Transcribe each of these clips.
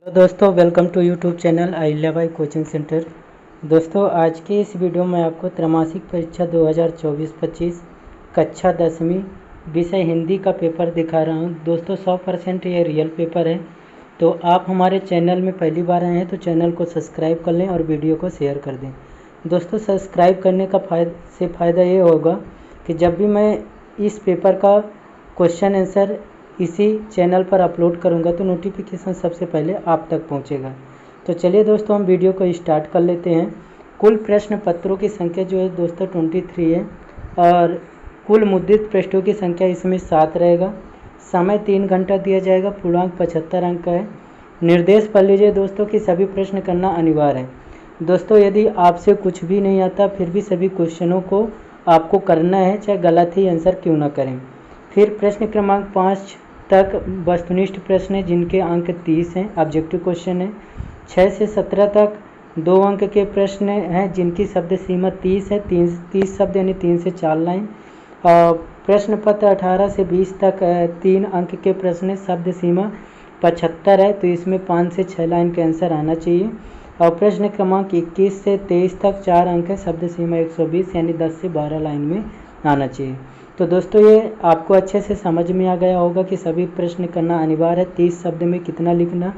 तो दोस्तों welcome to YouTube channel Ahilyabai coaching centre. दोस्तों आज के इस वीडियो में आपको त्रैमासिक परीक्षा 2024-25 कक्षा 10वीं विषय हिंदी का पेपर दिखा रहा हूं। दोस्तों 100% ये रियल पेपर है। तो आप हमारे चैनल में पहली बार आए हैं तो चैनल को सब्सक्राइब कर लें और वीडियो को शेयर कर दें। दोस्तों सब्सक्राइब करने का फ़ायदा ये होगा कि जब भी मैं इस पेपर का क्वेश्चन आंसर इसी चैनल पर अपलोड करूंगा तो नोटिफिकेशन सबसे पहले आप तक पहुंचेगा। तो चलिए दोस्तों हम वीडियो को स्टार्ट कर लेते हैं। कुल प्रश्न पत्रों की संख्या जो है दोस्तों 23 है और कुल मुद्रित पृष्ठों की संख्या इसमें 7 रहेगा। समय 3 घंटा दिया जाएगा। पूर्णांक 75 अंक का है। निर्देश पढ़ लीजिए दोस्तों कि सभी प्रश्न करना अनिवार्य है। दोस्तों यदि आपसे कुछ भी नहीं आता फिर भी सभी क्वेश्चनों को आपको करना है, चाहे गलत ही आंसर क्यों ना करें। फिर प्रश्न क्रमांक 5 तक वस्तुनिष्ठ प्रश्न है जिनके अंक 30 हैं, ऑब्जेक्टिव क्वेश्चन है। 6 से 17 तक 2 अंक के प्रश्न हैं जिनकी शब्द सीमा 30 है, 30 शब्द यानी 3 से 4 लाइन। और प्रश्न पत्र 18 से 20 तक 3 अंक के प्रश्न, शब्द सीमा 75 है, तो इसमें 5 से 6 लाइन के आंसर आना चाहिए। और प्रश्न क्रमांक 21 से 23 तक 4 अंक है, शब्द सीमा 120 यानी 10 से 12 लाइन में आना चाहिए। तो दोस्तों ये आपको अच्छे से समझ में आ गया होगा कि सभी प्रश्न करना अनिवार्य है। 30 शब्द में कितना लिखना,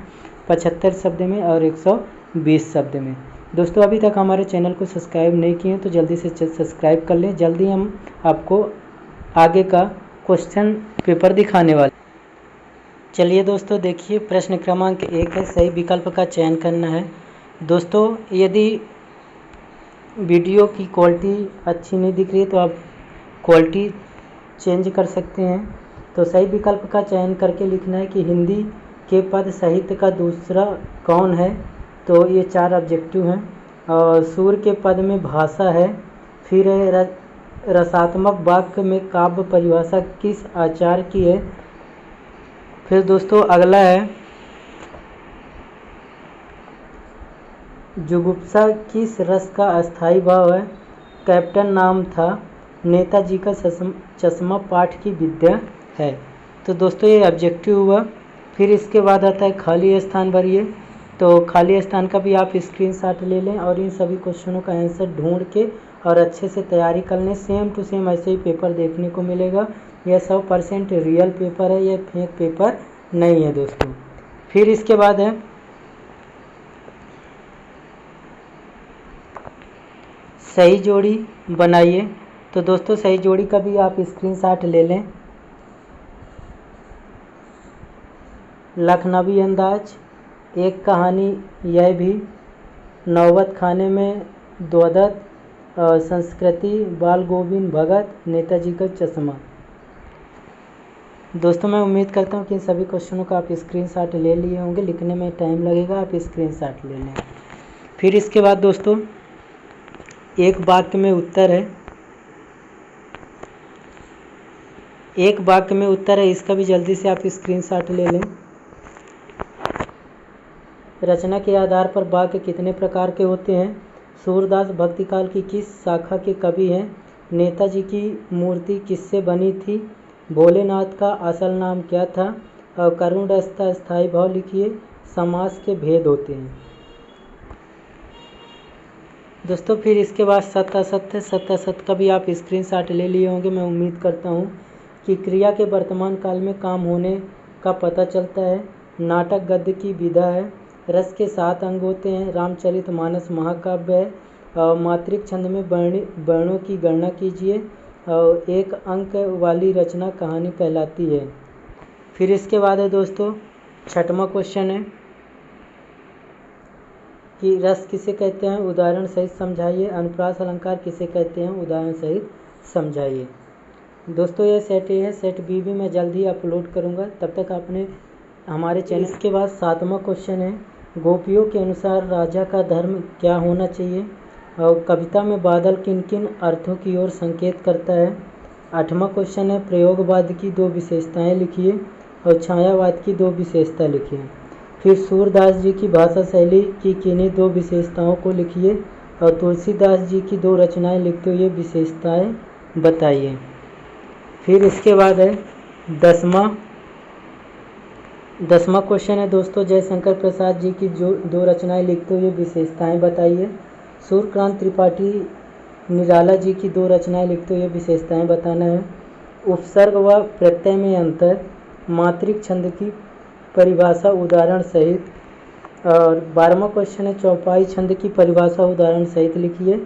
75 शब्द में और 120 शब्द में। दोस्तों अभी तक हमारे चैनल को सब्सक्राइब नहीं किए तो जल्दी से सब्सक्राइब कर लें। जल्दी हम आपको आगे का क्वेश्चन पेपर दिखाने वाले। चलिए दोस्तों देखिए प्रश्न क्रमांक 1 है, सही विकल्प का चयन करना है। दोस्तों यदि वीडियो की क्वालिटी अच्छी नहीं दिख रही है तो आप क्वालिटी चेंज कर सकते हैं। तो सही विकल्प का चयन करके लिखना है कि हिंदी के पद साहित्य का दूसरा कौन है। तो ये 4 ऑब्जेक्टिव हैं। और सूर के पद में भाषा है। फिर रसात्मक वाक्य में काव्य परिभाषा किस आचार्य की है। फिर दोस्तों अगला है जुगुप्सा किस रस का अस्थाई भाव है। कैप्टन नाम था। नेताजी का चश्मा पाठ की विद्या है। तो दोस्तों ये ऑब्जेक्टिव हुआ। फिर इसके बाद आता है खाली स्थान भरिए। तो खाली स्थान का भी आप स्क्रीनशॉट ले लें और इन सभी क्वेश्चनों का आंसर ढूंढ के और अच्छे से तैयारी कर लें। सेम टू सेम ऐसे ही पेपर देखने को मिलेगा। यह 100% रियल पेपर है, यह फेक पेपर नहीं है दोस्तों। फिर इसके बाद है सही जोड़ी बनाइए। तो दोस्तों सही जोड़ी का भी आप स्क्रीनशॉट ले लें। लखनवी अंदाज, एक कहानी यह भी, नौबत खाने में द्वदत्त, संस्कृति, बाल गोविंद भगत, नेताजी का चश्मा। दोस्तों मैं उम्मीद करता हूँ कि इन सभी क्वेश्चनों का आप स्क्रीनशॉट ले लिए होंगे। लिखने में टाइम लगेगा, आप स्क्रीनशॉट ले लें। फिर इसके बाद दोस्तों एक वाक्य में उत्तर है, एक वाक्य में उत्तर है, इसका भी जल्दी से आप स्क्रीनशॉट ले लें। रचना के आधार पर वाक्य कितने प्रकार के होते हैं। सूरदास भक्तिकाल की किस शाखा के कवि हैं। नेताजी की मूर्ति किससे बनी थी। भोलेनाथ का असल नाम क्या था। और करुण रस का स्थायी भाव लिखिए। समास के भेद होते हैं। दोस्तों फिर इसके बाद सत्य असत्य का भी आप स्क्रीनशॉट ले लिए होंगे। मैं उम्मीद करता हूँ कि क्रिया के वर्तमान काल में काम होने का पता चलता है। नाटक गद्य की विधा है। रस के 7 अंग होते हैं। रामचरितमानस महाकाव्य है। मात्रिक छंद में वर्णों की गणना कीजिए। और 1 अंक वाली रचना कहानी कहलाती है। फिर इसके बाद है दोस्तों 6वां क्वेश्चन है कि रस किसे कहते हैं, उदाहरण सहित समझाइए। अनुप्रास अलंकार किसे कहते हैं, उदाहरण सहित समझाइए। दोस्तों ये सेट ए है, सेट बी भी मैं जल्द ही अपलोड करूंगा, तब तक आपने हमारे चैनल। के बाद 7वां क्वेश्चन है गोपियों के अनुसार राजा का धर्म क्या होना चाहिए। और कविता में बादल किन किन अर्थों की ओर संकेत करता है। 8वां क्वेश्चन है प्रयोगवाद की 2 विशेषताएं लिखिए और छायावाद की 2 विशेषता लिखिए। फिर सूरदास जी की भाषा शैली की किन्हीं 2 विशेषताओं को लिखिए और तुलसीदास जी की 2 रचनाएं लिखते हुए विशेषताएं बताइए। फिर इसके बाद है 10वां 10वां क्वेश्चन है दोस्तों, जयशंकर प्रसाद जी की जो 2 रचनाएं लिखते हुए विशेषताएं बताइए। सूर्यकांत त्रिपाठी निराला जी की 2 रचनाएं लिखते हुए विशेषताएं बताना है। उपसर्ग व प्रत्यय में अंतर, मात्रिक छंद की परिभाषा उदाहरण सहित। और 12वां क्वेश्चन है, चौपाई छंद की परिभाषा उदाहरण सहित लिखिए।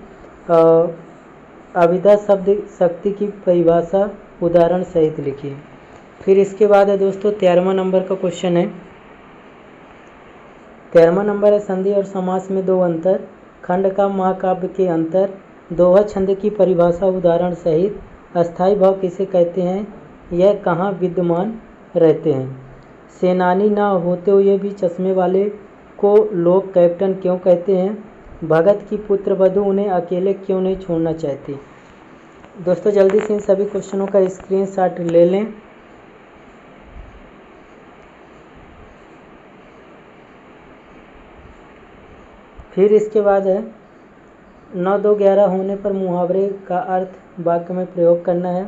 अविदा शब्द शक्ति की परिभाषा उदाहरण सहित लिखिए। फिर इसके बाद है दोस्तों 13वां नंबर का क्वेश्चन है। 13वां नंबर है, संधि और समास में 2 अंतर, खंड का महाकाव्य के अंतर, दोहा छंद की परिभाषा उदाहरण सहित। अस्थाई भाव किसे कहते हैं, यह कहाँ विद्यमान रहते हैं। सेनानी ना होते हुए भी चश्मे वाले को लोग कैप्टन क्यों कहते हैं। भगत की पुत्रवधू उन्हें अकेले क्यों नहीं छोड़ना चाहती। दोस्तों जल्दी से इन सभी क्वेश्चनों का स्क्रीनशॉट ले लें। फिर इसके बाद है 9, 2, 11 होने पर मुहावरे का अर्थ वाक्य में प्रयोग करना है।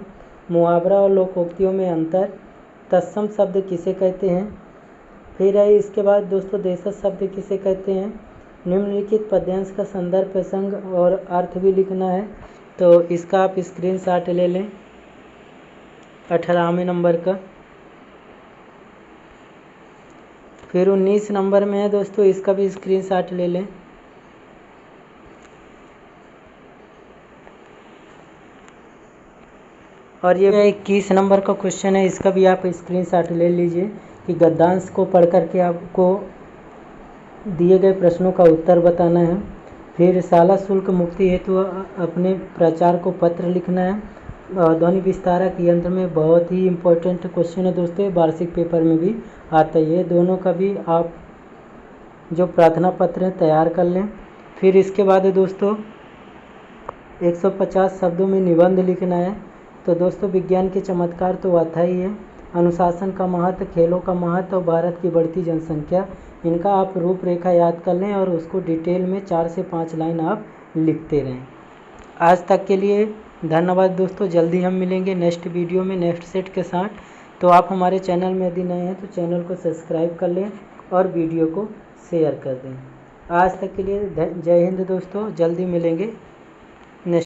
मुहावरा और लोकोक्तियों में अंतर, तत्सम शब्द किसे कहते हैं। फिर है इसके बाद दोस्तों देशज शब्द किसे कहते हैं। निम्नलिखित पद्यांश का संदर्भ, प्रसंग और अर्थ भी लिखना है, तो इसका आप स्क्रीनशॉट ले लें 18वें नंबर का। फिर 19 नंबर में है दोस्तों, इसका भी स्क्रीनशॉट ले लें। और ये 21 नंबर का क्वेश्चन है, इसका भी आप स्क्रीनशॉट ले लीजिए कि गद्यांश को पढ़ करके आपको दिए गए प्रश्नों का उत्तर बताना है। फिर शाला शुल्क मुक्ति हेतु अपने प्रचार को पत्र लिखना है। ध्वनि विस्तारक यंत्र में बहुत ही इम्पोर्टेंट क्वेश्चन है दोस्तों, वार्षिक पेपर में भी आता है। ये दोनों का भी आप जो प्रार्थना पत्र है तैयार कर लें। फिर इसके बाद है दोस्तों 150 शब्दों में निबंध लिखना है। तो दोस्तों विज्ञान के चमत्कार तो आता ही है, अनुशासन का महत्व, खेलों का महत्व और भारत की बढ़ती जनसंख्या, इनका आप रूपरेखा याद कर लें और उसको डिटेल में 4 से 5 लाइन आप लिखते रहें। आज तक के लिए धन्यवाद दोस्तों। जल्दी हम मिलेंगे नेक्स्ट वीडियो में नेक्स्ट सेट के साथ। तो आप हमारे चैनल में यदि नए हैं तो चैनल को सब्सक्राइब कर लें और वीडियो को शेयर कर दें। आज तक के लिए जय हिंद दोस्तों, जल्दी मिलेंगे।